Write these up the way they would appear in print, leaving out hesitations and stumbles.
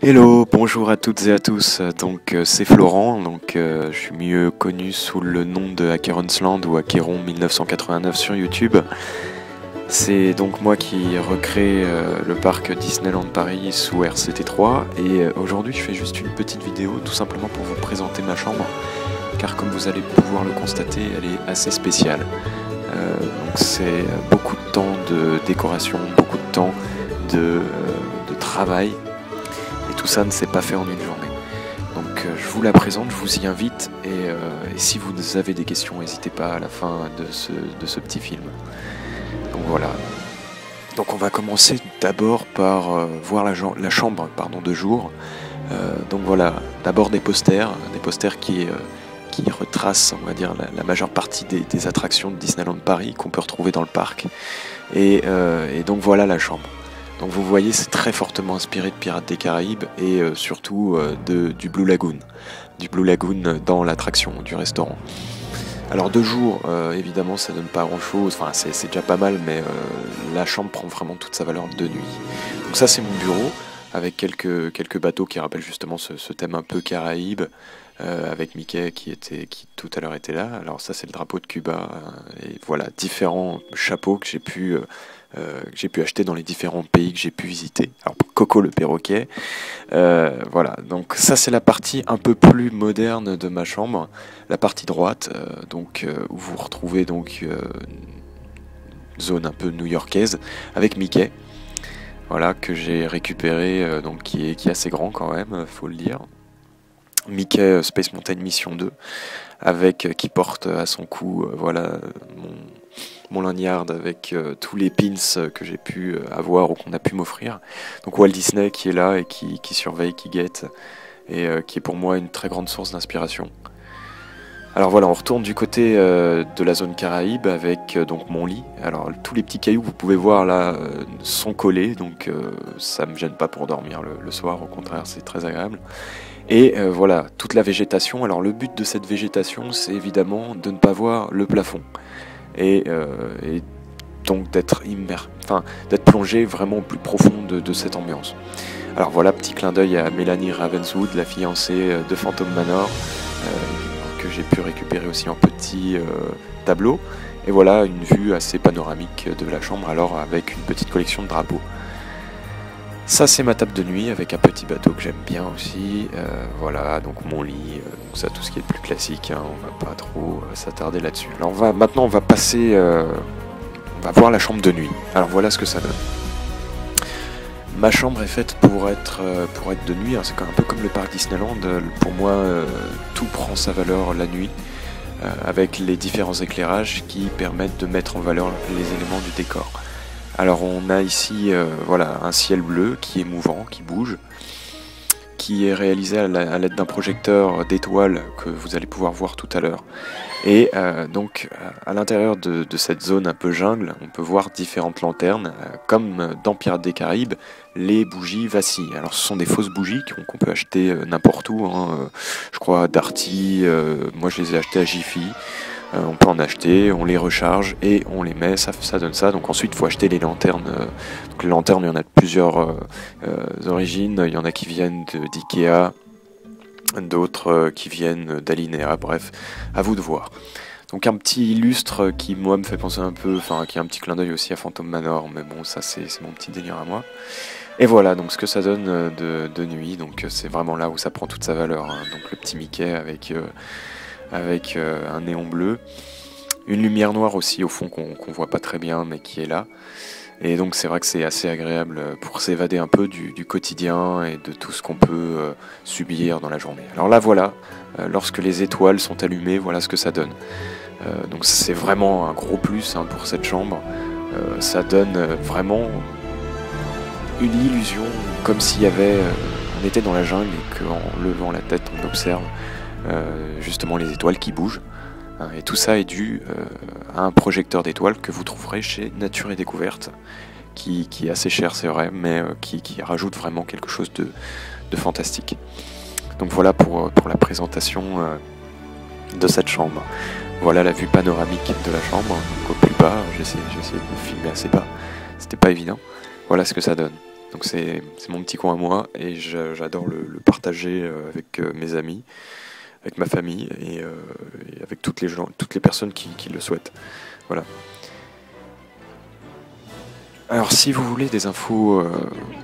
Hello, bonjour à toutes et à tous. C'est Florent, je suis mieux connu sous le nom de Hackeronsland ou Hackeron 1989 sur YouTube. C'est donc moi qui recrée le parc Disneyland Paris sous RCT3 et aujourd'hui je fais juste une petite vidéo tout simplement pour vous présenter ma chambre car comme vous allez pouvoir le constater, elle est assez spéciale. C'est beaucoup de temps de décoration, beaucoup de temps de travail. Et tout ça ne s'est pas fait en une journée. Je vous la présente, je vous y invite et si vous avez des questions, n'hésitez pas à la fin de ce petit film. Donc voilà. Donc on va commencer d'abord par voir la chambre de jour. Donc voilà, d'abord des posters qui retracent, on va dire, la majeure partie des attractions de Disneyland Paris qu'on peut retrouver dans le parc. Et donc voilà la chambre. Donc vous voyez, c'est très fortement inspiré de Pirates des Caraïbes et surtout du Blue Lagoon. Du Blue Lagoon dans l'attraction du restaurant. Alors de jour, évidemment, ça donne pas grand-chose, enfin c'est déjà pas mal, mais la chambre prend vraiment toute sa valeur de nuit. Donc ça c'est mon bureau, avec quelques bateaux qui rappellent justement ce thème un peu Caraïbes, avec Mickey qui tout à l'heure était là. Alors ça c'est le drapeau de Cuba, et voilà, différents chapeaux que j'ai pu acheter dans les différents pays que j'ai pu visiter. Alors Coco le perroquet, voilà, donc ça c'est la partie un peu plus moderne de ma chambre, la partie droite, où vous retrouvez donc une zone un peu new-yorkaise avec Mickey, voilà, que j'ai récupéré, qui est assez grand quand même, faut le dire. Mickey Space Mountain Mission 2, qui porte à son cou voilà mon lanyard avec tous les pins que j'ai pu avoir ou qu'on a pu m'offrir. Donc Walt Disney qui est là et qui surveille, qui guette et qui est pour moi une très grande source d'inspiration. Alors voilà, on retourne du côté de la zone Caraïbe avec donc mon lit. Alors tous les petits cailloux que vous pouvez voir là sont collés, donc ça me gêne pas pour dormir le soir, au contraire c'est très agréable. Et voilà, toute la végétation. Alors le but de cette végétation, c'est évidemment de ne pas voir le plafond. Et donc d'être plongé vraiment au plus profond de cette ambiance. Alors voilà, petit clin d'œil à Melanie Ravenswood, la fiancée de Phantom Manor, que j'ai pu récupérer aussi en petit tableau. Et voilà, une vue assez panoramique de la chambre, alors avec une petite collection de drapeaux. Ça c'est ma table de nuit avec un petit bateau que j'aime bien aussi, voilà, donc mon lit, donc ça tout ce qui est plus classique, hein, on va pas trop s'attarder là-dessus. Alors maintenant on va passer, on va voir la chambre de nuit. Alors voilà ce que ça donne. Ma chambre est faite pour être de nuit, hein, c'est un peu comme le parc Disneyland, pour moi tout prend sa valeur la nuit, avec les différents éclairages qui permettent de mettre en valeur les éléments du décor. Alors on a ici voilà, un ciel bleu qui est mouvant, qui bouge, qui est réalisé à l'aide d'un projecteur d'étoiles que vous allez pouvoir voir tout à l'heure. Et à l'intérieur de cette zone un peu jungle, on peut voir différentes lanternes, comme dans Pirates des Caraïbes, les bougies vacillent. Alors ce sont des fausses bougies qu'on peut acheter n'importe où, hein, je crois à Darty, moi je les ai achetées à Jiffy. On peut en acheter, on les recharge et on les met, ça donne ça. Donc ensuite il faut acheter les lanternes. Donc les lanternes, il y en a de plusieurs origines, il y en a qui viennent d'Ikea, d'autres qui viennent d'Alinea, bref, à vous de voir. Donc un petit lustre qui moi me fait penser un peu, qui a un petit clin d'œil aussi à Phantom Manor, mais bon ça c'est mon petit délire à moi. Et voilà donc ce que ça donne de nuit, donc c'est vraiment là où ça prend toute sa valeur, hein. Donc le petit Mickey avec un néon bleu, une lumière noire aussi au fond qu'on voit pas très bien mais qui est là, et donc c'est vrai que c'est assez agréable pour s'évader un peu du quotidien et de tout ce qu'on peut subir dans la journée. Alors là voilà, lorsque les étoiles sont allumées, voilà ce que ça donne. Donc c'est vraiment un gros plus, hein, pour cette chambre. Ça donne vraiment une illusion comme s'il y avait on était dans la jungle et qu'en levant la tête on observe justement les étoiles qui bougent, hein, et tout ça est dû à un projecteur d'étoiles que vous trouverez chez Nature et Découverte, qui est assez cher c'est vrai, mais qui rajoute vraiment quelque chose de fantastique. Donc voilà pour la présentation de cette chambre. Voilà la vue panoramique de la chambre, donc au plus bas, j'ai essayé de me filmer assez bas, c'était pas évident. Voilà ce que ça donne. Donc c'est mon petit coin à moi et j'adore le partager avec mes amis, avec ma famille et avec toutes les personnes qui le souhaitent. Voilà. Alors si vous voulez des infos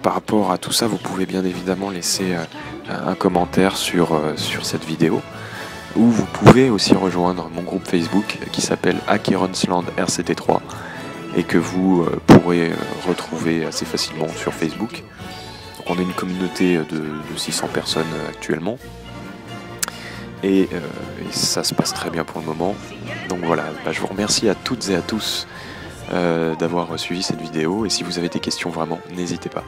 par rapport à tout ça, vous pouvez bien évidemment laisser un commentaire sur cette vidéo. Ou vous pouvez aussi rejoindre mon groupe Facebook qui s'appelle Akeronsland RCT3 et que vous pourrez retrouver assez facilement sur Facebook. Donc on est une communauté de 600 personnes actuellement et ça se passe très bien pour le moment. Donc voilà, je vous remercie à toutes et à tous d'avoir suivi cette vidéo et si vous avez des questions vraiment, n'hésitez pas.